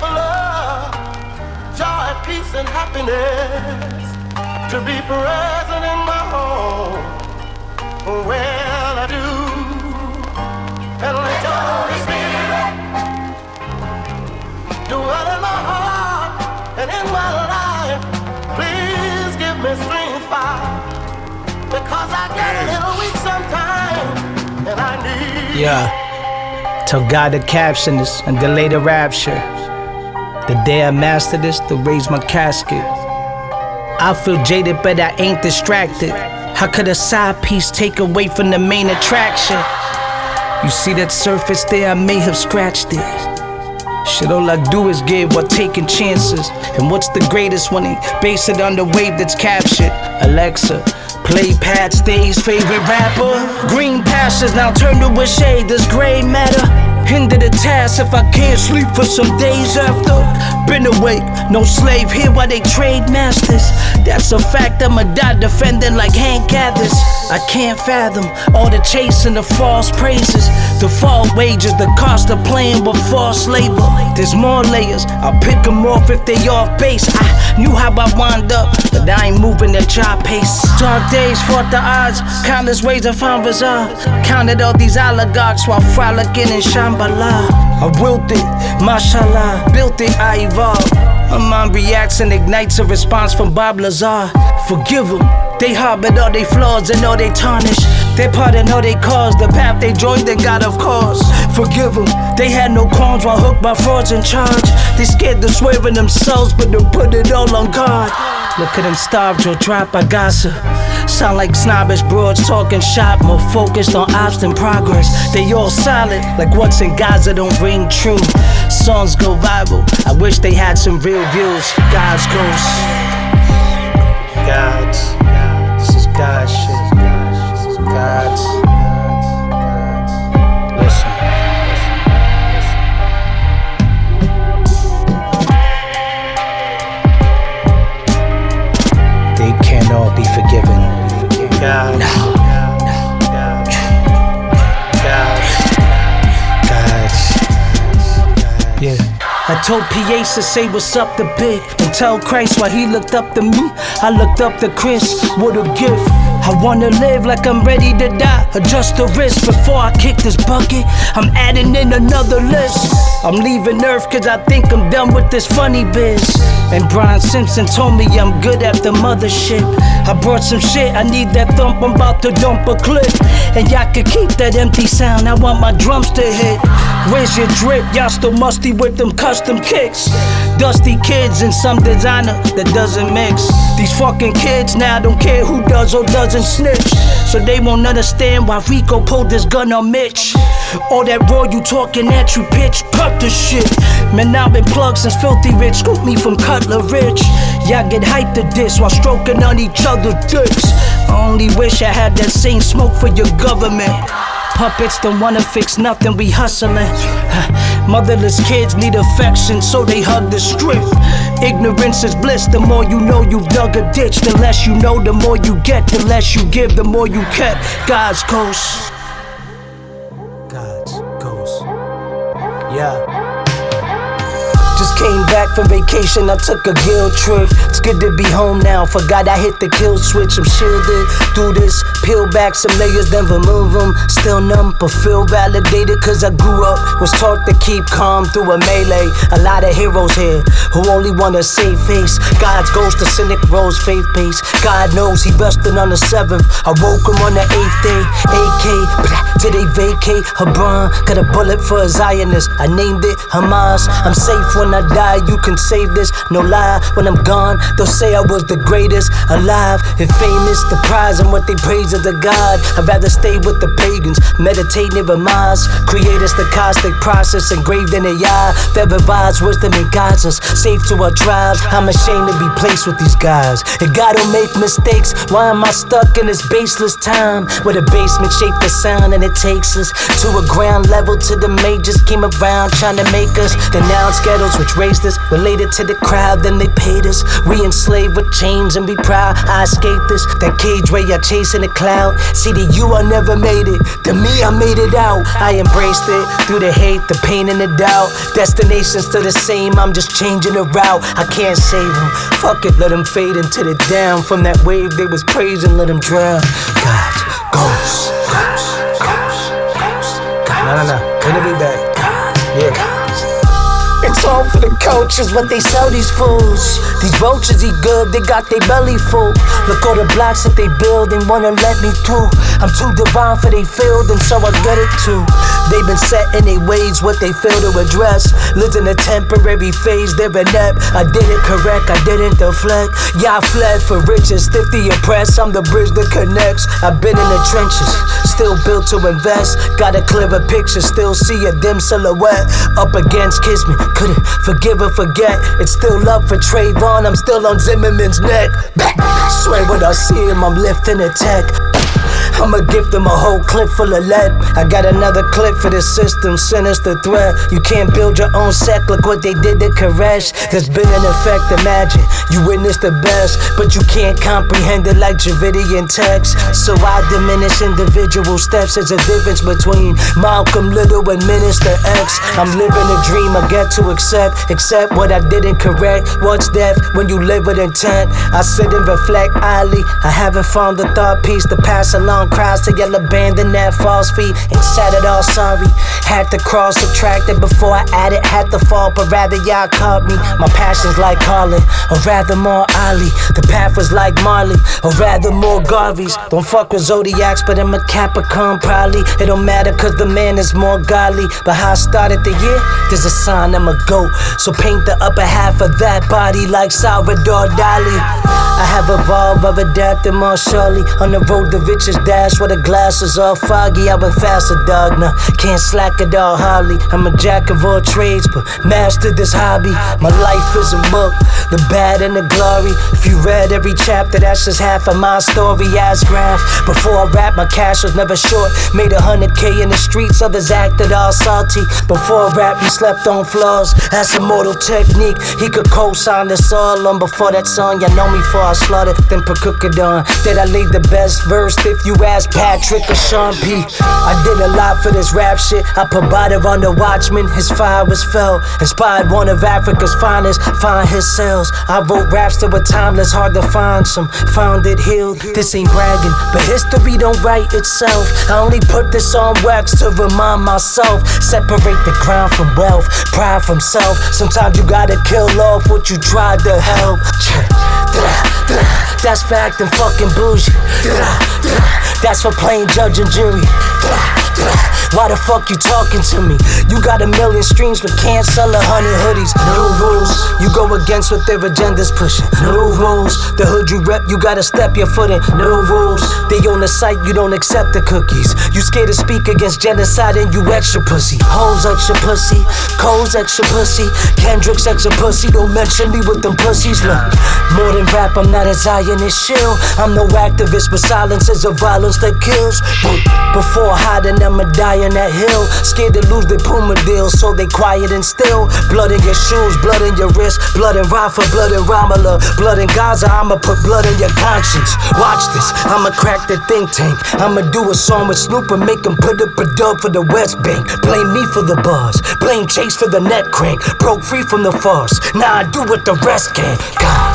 for love, joy, peace, and happiness to be present in my home. Well, I do. And let your Holy Spirit dwell in my heart and in my life. Please give me strength, Father, because I get a little weak sometimes, and I need. Yeah. Tell God to caption this and delay the rapture. The day I master this, to raise my casket. I feel jaded, but I ain't distracted. How could a side piece take away from the main attraction? You see that surface there, I may have scratched it. Shit, all I do is give while taking chances. And what's the greatest when they base it on the wave that's captured? Alexa, play Pat Stay's favorite rapper. Green pastures now turn to a shade. Does gray matter? Hinder the task if I can't sleep for some days after. Been awake, no slave here while they trade masters. That's a fact, I'ma die defending like Hank Gathers. I can't fathom all the chase and the false praises, the fall wages, the cost of playing with false labor. There's more layers, I'll pick them off if they off base. I knew how I wind up, but I ain't moving at your pace. Dark days fought the odds, countless ways I found bizarre. Counted all these oligarchs while frolicking in Shambhala. I willed it, mashallah, built it, I evolved. My mind reacts and ignites a response from Bob Lazar. Forgive them, they harbored all they flaws and all they tarnish. They pardon all they caused, the path they joined and got of course. Forgive them, they had no qualms while hooked by frauds in charge. They scared to swear in themselves, but they put it all on God. Look at them starved or drop by gossip. Sound like snobbish broads talking shop, more focused on ops than progress. They all solid, like what's in Gaza don't ring true. Songs go viral, I wish they had some real views. God's ghost. God's. This is God's shit. This is God's. Listen. They can't all be forgiven. God. No. Yeah. I told PAs to say what's up to Big and tell Christ why he looked up to me. I looked up to Chris, what a gift. I wanna live like I'm ready to die. Adjust the risk before I kick this bucket. I'm adding in another list. I'm leaving Earth cause I think I'm done with this funny biz. And Brian Simpson told me I'm good at the mothership. I brought some shit, I need that thump, I'm about to dump a clip. And y'all can keep that empty sound, I want my drums to hit. Where's your drip? Y'all still musty with them custom kicks. Dusty kids and some designer that doesn't mix. These fucking kids now don't care who does or doesn't snitch. So they won't understand why Rico pulled this gun on Mitch. All that raw you talking at you pitch, cut the shit. Man, I've been plugged since Filthy Rich scooped me from Cutler Rich. Y'all get hyped to this while stroking on each other's dicks. I only wish I had that same smoke for your government. Puppets don't wanna fix nothing, we hustling. Motherless kids need affection, so they hug the strip. Ignorance is bliss, the more you know you've dug a ditch. The less you know, the more you get. The less you give, the more you kept. God's ghost. God's ghost. Yeah. Just came back from vacation, I took a guilt trip. It's good to be home now, forgot I hit the kill switch. I'm shielded, do this, peel back some layers, then remove them. Still numb, but feel validated cause I grew up, was taught to keep calm through a melee. A lot of heroes here, who only want a safe face. God's ghost, the cynic rose, faith base. God knows he rested on the 7th, I woke him on the 8th day. AK, till they vacate. Hebron, got a bullet for a Zionist, I named it Hamas. I'm safe when I die, you can save this. No lie, when I'm gone, they'll say I was the greatest alive and famous. The prize and what they praise is the God. I'd rather stay with the pagans, meditate near a mosque. Create a stochastic process engraved in a eye that revives wisdom and guides us safe to our tribes. I'm ashamed to be placed with these guys. If God don't make mistakes, why am I stuck in this baseless time? Where the basement shaped the sound and it takes us to a ground level. To the majors came around trying to make us denounce ghettos with which raised us, related to the crowd, then they paid us. We enslaved with chains and be proud. I escaped this, that cage where you're chasing the cloud. See to you, I never made it. To me, I made it out. I embraced it through the hate, the pain, and the doubt. Destinations still the same, I'm just changing the route. I can't save them. Fuck it, let them fade into the down. From that wave they was praising, let them drown. God, ghost. No. Couldn't be back. Yeah. It's all for the coaches, what they sell these fools. These vultures eat good, they got their belly full. Look all the blocks that they build and wanna let me through. I'm too divine for they field, and so I get it too. They've been set in their ways, what they fail to address. Lives in a temporary phase, they're inept. I did it correct, I didn't deflect. Yeah, I fled for riches, stiff the oppressed. I'm the bridge that connects. I've been in the trenches, still built to invest. Got a clearer picture, still see a dim silhouette. Up against Kiss Me, couldn't forgive or forget. It's still love for Trayvon, I'm still on Zimmerman's neck. Swear when I see him, I'm lifting a tech. I'ma gift him a whole clip full of lead. I got another clip for the system, sinister threat. You can't build your own sect, look what they did to Koresh. There's been an effect, imagine you witness the best, but you can't comprehend it like Dravidian text. So I diminish individual steps. There's a difference between Malcolm Little and Minister X. I'm living a dream I get to accept what I didn't correct. What's death when you live with intent? I sit and reflect idly. I haven't found the thought piece to pass along. Crowds to yell abandon that false feet and said it all sorry. Had to cross subtracted before I added. Had to fall, but rather y'all caught me. My passion's like Carlin, or rather more Ali. The path was like Marley, or rather more Garveys. Don't fuck with Zodiacs, but I'm a Capricorn probably. It don't matter cause the man is more godly. But how I started the year, there's a sign I'm a goat. So paint the upper half of that body like Salvador Dali. I have evolved, I've adapted more surely. On the road to riches dash where the glass is all foggy. I went faster, dog, nah, can't slack it all hardly. I'm a jack of all trades, but mastered this hobby. My life is a book, the bad and the glory. If you read every chapter, that's just half of my story. Ass graph, before I rap, my cash was never short. Made 100K in the streets, others acted all salty. Before rap, he slept on floors. That's a mortal technique, he could co-sign this all on. Before that song, y'all know me for I slaughtered, then put crooked on. Did I leave the best verse if you ask Patrick or Sean P? I did a lot for this rap shit. I put butter on the Watchman, his fire was fell. Inspired one of Africa's finest, find his cells. I wrote raps that were timeless, hard to find some. Found it healed, this ain't bragging, but history don't write itself. I only put this on wax to remind myself. Separate the crown from wealth, pride from self. Sometimes you gotta kill off what you tried to help. That's fact and fucking bougie. That's for plain judge and jury. Why the fuck you talking to me? You got 1 million streams but can't sell 100 hoodies. No rules, you go against what their agenda's pushing. No rules, the hood you rep, you gotta step your foot in. No rules, they on the site, you don't accept the cookies. You scared to speak against genocide and you extra pussy. Hoes extra pussy, Cole's extra pussy, Kendrick's extra pussy. Don't mention me with them pussies. Look, more than rap, I'm not a Zionist shill. I'm no activist, but silence is a violence that kills. Before hiding, I'ma die on that hill. Scared to lose their Puma deal, so they quiet and still. Blood in your shoes, blood in your wrist, blood in Rafa, blood in Ramallah, blood in Gaza. I'ma put blood in your conscience. Watch this, I'ma crack the think tank. I'ma do a song with Snoop and make him put up a dub for the West Bank. Blame me for the bars, blame Chase for the net crank. Broke free from the farce, now I do what the rest can. God.